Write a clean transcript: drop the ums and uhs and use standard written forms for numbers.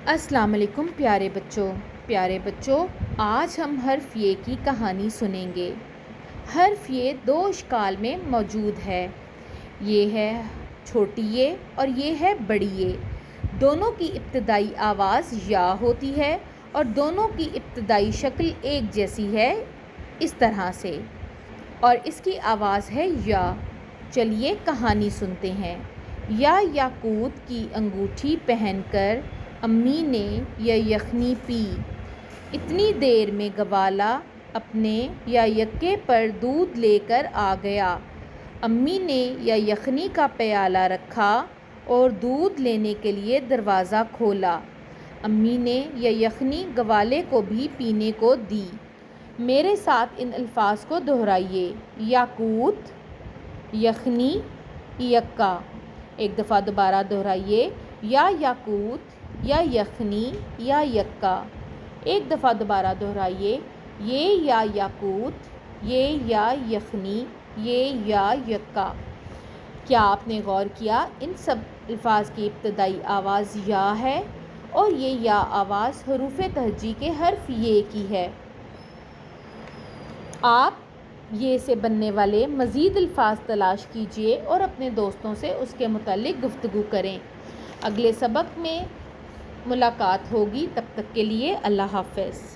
السلام علیکم پیارے بچوں، آج ہم حرف یہ کی کہانی سنیں گے۔ حرف یہ دو اشکال میں موجود ہے، یہ ہے چھوٹی یہ اور یہ ہے بڑی یہ۔ دونوں کی ابتدائی آواز یا ہوتی ہے اور دونوں کی ابتدائی شکل ایک جیسی ہے، اس طرح سے، اور اس کی آواز ہے یا۔ چلیے کہانی سنتے ہیں۔ یا یاقوت کی انگوٹھی پہن کر امی نے یا یخنی پی، اتنی دیر میں گوالا اپنے یا یکے پر دودھ لے کر آ گیا۔ امی نے یا یخنی کا پیالہ رکھا اور دودھ لینے کے لیے دروازہ کھولا۔ امی نے یا یخنی گوالے کو بھی پینے کو دی۔ میرے ساتھ ان الفاظ کو دہرائیے: یاقوت، یخنی، یکا۔ ایک دفعہ دوبارہ دہرائیے: یا یاقوت، یا یخنی، یا یکا۔ ایک دفعہ دوبارہ دہرائیے: یہ یا یاقوت، یہ یا یخنی، یہ یا یکا۔ کیا آپ نے غور کیا ان سب الفاظ کی ابتدائی آواز یا ہے اور یہ یا آواز حروف تہجی کے حرف یہ کی ہے؟ آپ یہ سے بننے والے مزید الفاظ تلاش کیجیے اور اپنے دوستوں سے اس کے متعلق گفتگو کریں۔ اگلے سبق میں ملاقات ہوگی، تب تک کے لیے اللہ حافظ۔